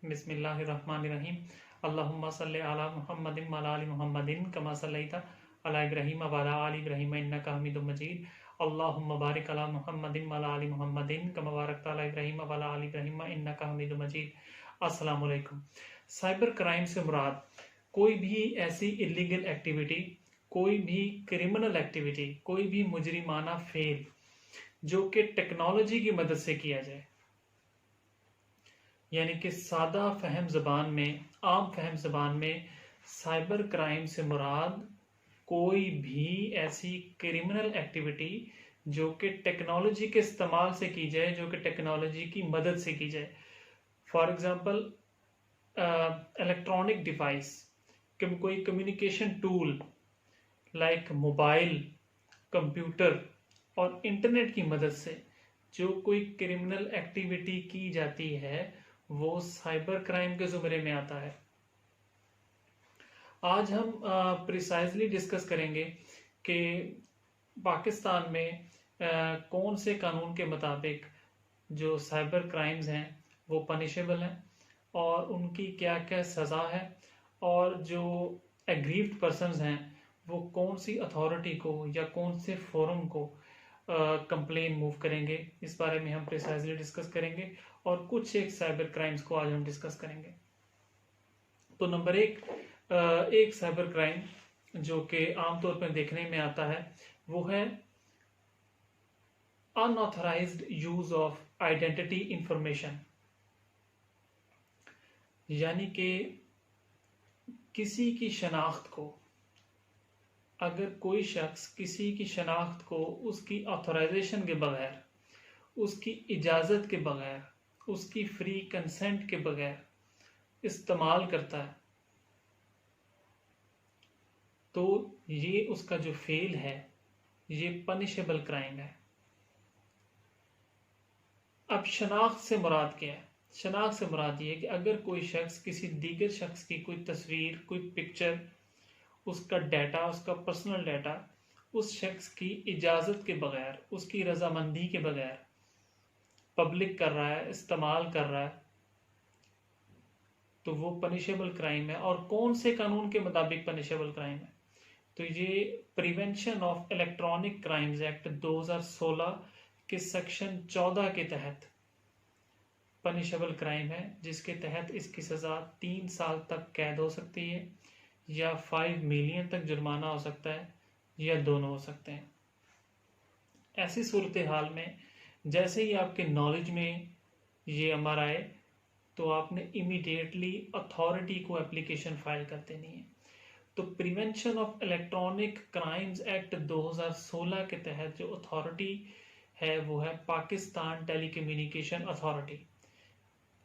بسم اللہ الرحمن الرحیم اللہم صلی علی محمد وعلی آل محمد کما صلیت علی ابراہیم وعلی آل ابراہیم انک حمید مجید اللہم بارک علی محمد وعلی آل محمد کما بارکت علی ابراہیم وعلی آل ابراہیم انک حمید مجید۔ السلام علیکم۔ سائبر کرائم سے مراد کوئی بھی ایسی الیگل ایکٹیویٹی، کوئی بھی کرمنل ایکٹیویٹی، کوئی بھی مجرمانہ فعل جو کہ ٹیکنالوجی کی مدد سے کیا جائے، یعنی کہ سادہ فہم زبان میں، عام فہم زبان میں سائبر کرائم سے مراد کوئی بھی ایسی کرمنل ایکٹیویٹی جو کہ ٹیکنالوجی کے استعمال سے کی جائے، جو کہ ٹیکنالوجی کی مدد سے کی جائے۔ فار ایگزامپل الیکٹرانک ڈیوائس، کوئی communication tool like mobile, computer اور انٹرنیٹ کی مدد سے جو کوئی کرمنل ایکٹیویٹی کی جاتی ہے وہ سائبر کرائم کے زمرے میں آتا ہے۔ آج ہم پریسائزلی ڈسکس کریں گے کہ پاکستان میں کون سے قانون کے مطابق جو سائبر کرائمز ہیں وہ پنشیبل ہیں اور ان کی کیا کیا سزا ہے، اور جو ایگریوڈ پرسنز ہیں وہ کون سی اتھارٹی کو یا کون سے فورم کو کمپلین موو کریں گے۔ اس بارے میں ہم پریسائزلی ڈسکس کریں گے اور کچھ ایک سائبر کرائمز کو آج ہم ڈسکس کریں گے۔ تو نمبر ایک سائبر کرائم جو کہ عام طور پر دیکھنے میں آتا ہے وہ ہے ان authorised use of identity information, یعنی کہ کسی کی شناخت کو، اگر کوئی شخص کسی کی شناخت کو اس کی آتھورائزیشن کے بغیر، اس کی اجازت کے بغیر، اس کی فری کنسنٹ کے بغیر استعمال کرتا ہے تو یہ اس کا جو فعل ہے یہ پنشیبل کرائم ہے۔ اب شناخت سے مراد کیا ہے؟ شناخت سے مراد یہ ہے کہ اگر کوئی شخص کسی دیگر شخص کی کوئی تصویر، کوئی پکچر، اس کا ڈیٹا، اس کا پرسنل ڈیٹا اس شخص کی اجازت کے بغیر، اس کی رضامندی کے بغیر پبلک کر رہا ہے، استعمال کر رہا ہے تو وہ پنشیبل کرائم ہے۔ اور کون سے قانون کے مطابق پنشیبل کرائم ہے؟ تو یہ prevention of electronic crimes act 2016 کے سیکشن 14 کے تحت پنشیبل کرائم ہے، جس کے تحت اس کی سزا 3 سال تک قید ہو سکتی ہے یا 5 ملین تک جرمانہ ہو سکتا ہے یا دونوں ہو سکتے ہیں۔ ایسی صورتحال میں جیسے ہی آپ کے نالج میں یہ امر آئے تو آپ نے امیڈیٹلی اتھارٹی کو اپلیکیشن فائل کر دینی ہے۔ تو prevention of electronic crimes act 2016 کے تحت جو اتھارٹی ہے وہ ہے پاکستان ٹیلی کمیونیکیشن اتھارٹی،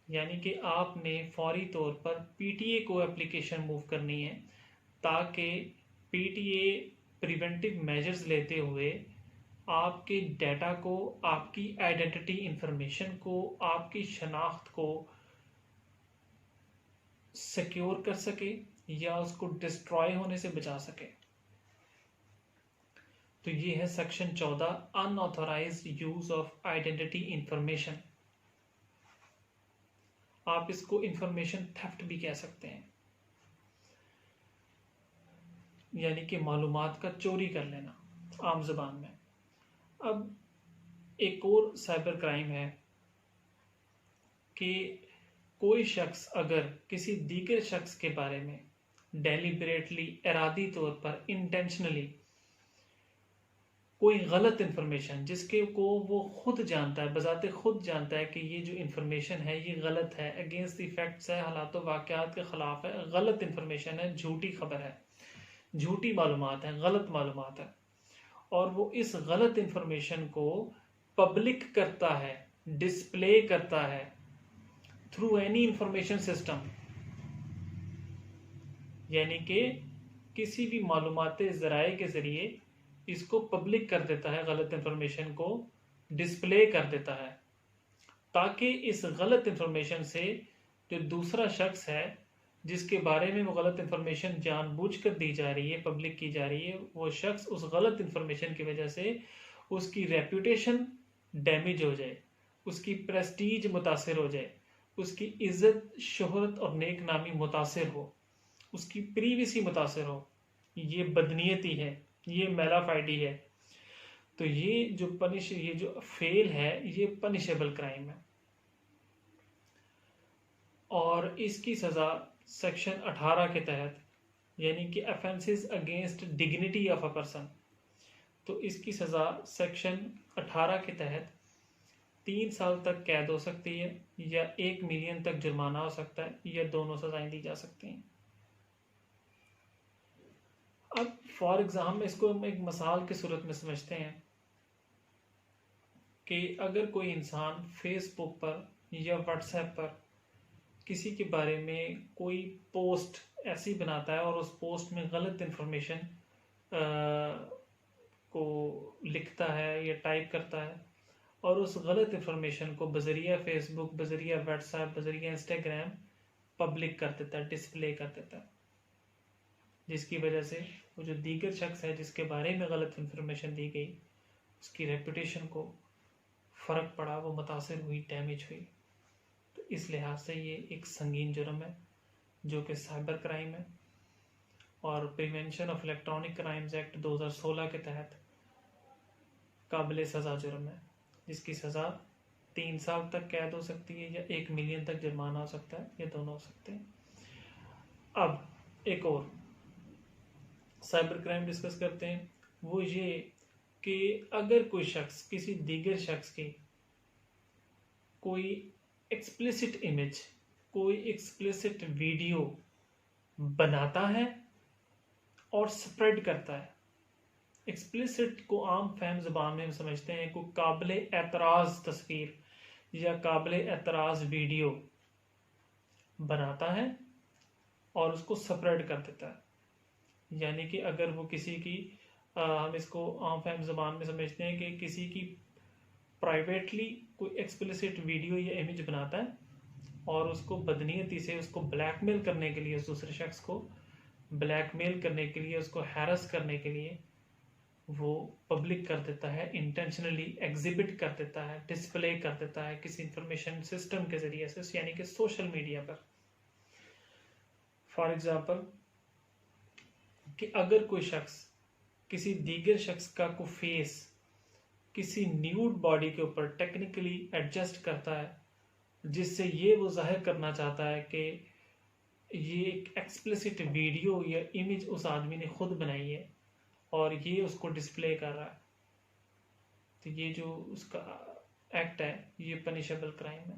یعنی کہ آپ نے فوری طور پر پی ٹی اے کو اپلیکیشن موو کرنی ہے تاکہ P T A preventive measures لیتے ہوئے آپ کے ڈیٹا کو، آپ کی آئیڈینٹی انفارمیشن کو، آپ کی شناخت کو سیکیور کر سکے یا اس کو ڈسٹروائے ہونے سے بچا سکے۔ تو یہ ہے section 14 in authorised use of identity information. آپ اس کو انفارمیشن تھیفٹ بھی کہہ سکتے ہیں، یعنی کہ معلومات کا چوری کر لینا عام زبان میں۔ اب ایک اور سائبر کرائم ہے کہ کوئی شخص اگر کسی دیگر شخص کے بارے میں ڈیلیبریٹلی، ارادی طور پر، انٹینشنلی کوئی غلط انفارمیشن جس کے کو وہ خود جانتا ہے، بذات خود جانتا ہے کہ یہ جو انفارمیشن ہے یہ غلط ہے، اگینسٹ دی فیکٹس ہے، حالات و واقعات کے خلاف ہے، غلط انفارمیشن ہے، جھوٹی خبر ہے، جھوٹی معلومات ہے، غلط معلومات ہے، اور وہ اس غلط انفارمیشن کو پبلک کرتا ہے، ڈسپلے کرتا ہے تھرو اینی انفارمیشن سسٹم، یعنی کہ کسی بھی معلوماتی ذرائع کے ذریعے اس کو پبلک کر دیتا ہے، غلط انفارمیشن کو ڈسپلے کر دیتا ہے تاکہ اس غلط انفارمیشن سے جو دوسرا شخص ہے جس کے بارے میں وہ غلط انفارمیشن جان بوجھ کر دی جا رہی ہے، پبلک کی جا رہی ہے، وہ شخص اس غلط انفارمیشن کی وجہ سے اس کی ریپوٹیشن ڈیمیج ہو جائے، اس کی پریسٹیج متاثر ہو جائے، اس کی عزت، شہرت اور نیک نامی متاثر ہو، اس کی پریویسی متاثر ہو، یہ بدنیتی ہے، یہ میلافائڈی ہے، تو یہ جو فیل ہے یہ پنشیبل کرائم ہے، اور اس کی سزا سیکشن 18 کے تحت، یعنی کہ offenses against dignity of a person، تو اس کی سزا سیکشن 18 کے تحت 3 سال تک قید ہو سکتی ہے، یا 1 ملین تک جرمانہ ہو سکتا ہے، یا دونوں سزائیں دی جا سکتی ہیں۔ اب فار ایگزامپل اس کو ہم ایک مثال کی صورت میں سمجھتے ہیں کہ اگر کوئی انسان فیس بک پر یا واٹس ایپ پر کسی کے بارے میں کوئی پوسٹ ایسی بناتا ہے اور اس پوسٹ میں غلط انفارمیشن کو لکھتا ہے یا ٹائپ کرتا ہے، اور اس غلط انفارمیشن کو بذریعہ فیس بک، بذریعہ واٹس ایپ، بذریعہ انسٹاگرام پبلک کر دیتا ہے، ڈسپلے کر دیتا ہے، جس کی وجہ سے وہ جو دیگر شخص ہے جس کے بارے میں غلط انفارمیشن دی گئی، اس کی ریپوٹیشن کو فرق پڑا، وہ متاثر ہوئی، ڈیمیج ہوئی، تو اس لحاظ سے یہ ایک سنگین جرم ہے جو کہ سائبر کرائم ہے، اور prevention of electronic crimes act 2016 کے تحت قابل سزا جرم ہے، جس کی سزا 3 سال تک قید ہو سکتی ہے، یا 1 ملین تک جرمانہ ہو سکتا ہے، یا دونوں ہو سکتے ہیں۔ اب ایک اور سائبر کرائم ڈسکس کرتے ہیں، وہ یہ کہ اگر کوئی شخص کسی دیگر شخص کی کوئی ایکسپلیسٹ امیج، کوئی ایکسپلیسٹ ویڈیو بناتا ہے اور سپریڈ کرتا ہے، ایکسپلیسٹ کو عام فہم زبان میں ہم سمجھتے ہیں کوئی قابل اعتراض تصویر یا قابل اعتراض ویڈیو بناتا ہے اور اس کو سپریڈ کر دیتا ہے، یعنی کہ اگر وہ کسی کی ہم اس کو عام فہم زبان میں سمجھتے ہیں کہ کسی کی پرائیویٹلی کوئی ایکسپلیسٹ ویڈیو یا امیج بناتا ہے اور اس کو بدنیتی سے اس کو بلیک میل کرنے کے لیے، اس دوسرے شخص کو بلیک میل کرنے کے لیے، اس کو ہیرس کرنے کے لیے وہ پبلک کر دیتا ہے، انٹینشنلی ایگزیبٹ کر دیتا ہے، ڈسپلے کر دیتا ہے کسی انفارمیشن سسٹم کے ذریعے سے، یعنی کہ social media per. For example کہ اگر کوئی شخص کسی دیگر شخص کا کوئی فیس کسی نیوڈ باڈی کے اوپر ٹیکنیکلی ایڈجسٹ کرتا ہے، جس سے یہ وہ ظاہر کرنا چاہتا ہے کہ یہ ایک ایکسپلیسٹ ویڈیو یا امیج اس آدمی نے خود بنائی ہے اور یہ اس کو ڈسپلے کر رہا ہے، تو یہ جو اس کا ایکٹ ہے یہ پنشیبل کرائم ہے،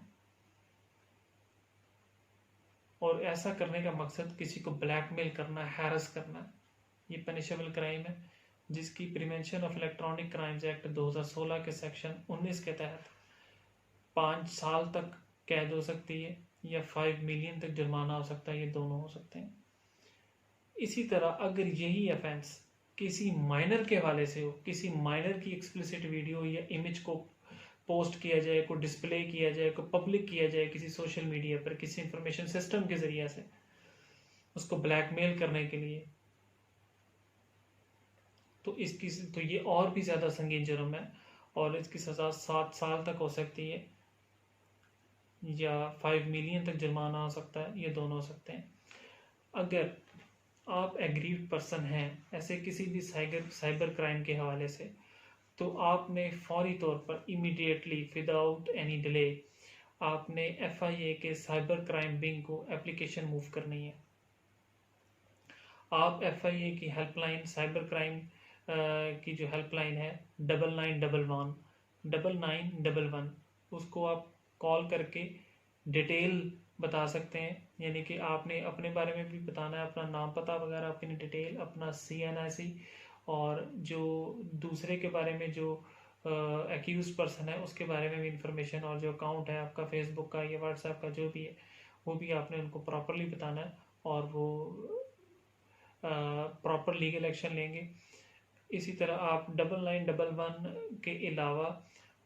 اور ایسا کرنے کا مقصد کسی کو بلیک میل کرنا، ہیرس کرنا، یہ پنشیبل کرائم ہے، جس کی prevention of electronic crimes act 2016 کے سیکشن 19 کے تحت 5 سال تک قید ہو سکتی ہے، یا 5 ملین تک جرمانہ ہو سکتا ہے، یہ دونوں ہو سکتے ہیں۔ اسی طرح اگر یہی افینس کسی مائنر کے حوالے سے ہو، کسی مائنر کی ایکسپلیسٹ ویڈیو یا امیج کو پوسٹ کیا جائے، کو ڈسپلے کیا جائے، کو پبلک کیا جائے کسی سوشل میڈیا پر، کسی انفارمیشن سسٹم کے ذریعے سے اس کو بلیک میل کرنے کے لیے، تو یہ اور بھی زیادہ سنگین جرم ہے، اور اس کی سزا 7 سال تک ہو سکتی ہے، یا 5 ملین تک جرمانہ ہو سکتا ہے، یہ دونوں ہو سکتے ہیں۔ اگر آپ ایگریوڈ پرسن ہیں ایسے کسی بھی سائبر کرائم کے حوالے سے، تو آپ نے فوری طور پر امیڈیٹلی وداؤٹ اینی ڈیلے آپ نے FIA کے سائبر کرائم ونگ کو اپلیکیشن موو کرنی ہے۔ آپ FIA کی ہیلپ لائن، سائبر کرائم کی جو ہیلپ لائن ہے 9911 اس کو آپ کال کر کے ڈیٹیل بتا سکتے ہیں، یعنی کہ آپ نے اپنے بارے میں بھی بتانا ہے، اپنا نام پتہ وغیرہ، اپنی ڈیٹیل، اپنا CNIC، اور جو دوسرے کے بارے میں جو ایکیوز پرسن ہے اس کے بارے میں بھی انفارمیشن، اور جو اکاؤنٹ ہے آپ کا فیس بک کا یا واٹس ایپ کا جو بھی ہے وہ بھی آپ نے ان کو پراپرلی بتانا ہے، اور وہ پراپر لیگل ایکشن لیں گے۔ اسی طرح آپ 9911 کے علاوہ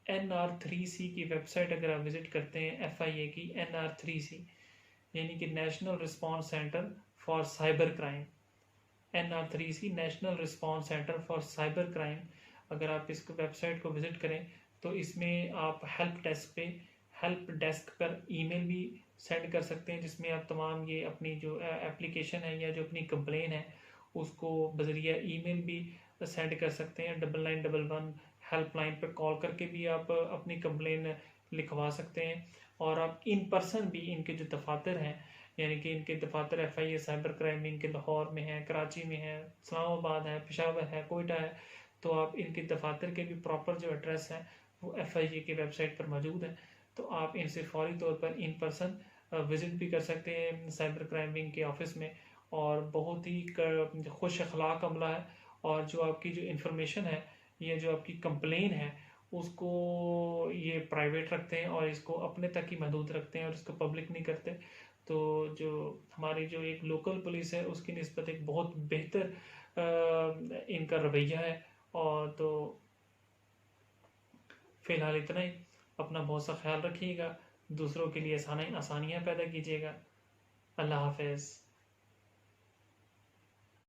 NR3C کی ویب سائٹ اگر آپ وزٹ کرتے ہیں FIA کی NR3C، یعنی کہ national response centre for cyber crime, NR3C national response centre for cyber crime, اگر آپ اس کو ویب سائٹ کو وزٹ کریں تو اس میں آپ ہیلپ ڈیسک پہ ہیلپ ڈیسک پر ای میل بھی سینڈ کر سکتے ہیں، جس میں آپ تمام یہ اپنی جو اپلیکیشن ہے یا جو اپنی کمپلین ہے اس کو بذریعہ ای میل بھی سینڈ کر سکتے ہیں۔ 9911 ہیلپ لائن پہ کال کر کے بھی آپ اپنی کمپلین لکھوا سکتے ہیں، اور آپ ان پرسن بھی ان کے جو دفاتر ہیں، یعنی کہ ان کے دفاتر F I A cyber crime ان کے لاہور میں ہیں، کراچی میں ہیں، اسلام آباد ہے، پشاور ہے، کوئٹہ ہے، تو آپ ان کے دفاتر کے بھی پراپر جو ایڈریس ہے وہ ایف آئی اے کی ویب سائٹ پر موجود ہے، تو آپ ان سے فوری طور پر ان پرسن وزٹ بھی کر سکتے ہیں سائبر کرائم ونگ کے آفس میں، اور بہت ہی خوش اخلاق عملہ ہے، اور جو آپ کی جو انفارمیشن ہے یا جو آپ کی کمپلین ہے اس کو یہ پرائیویٹ رکھتے ہیں اور اس کو اپنے تک ہی محدود رکھتے ہیں اور اس کو پبلک نہیں کرتے، تو جو ہماری جو ایک لوکل پولیس ہے اس کی نسبت ایک بہت بہتر ان کا رویہ ہے۔ اور تو فی الحال اتنا ہی، اپنا بہت سا خیال رکھیے گا، دوسروں کے لیے آسانیاں پیدا کیجیے گا۔ اللہ حافظ۔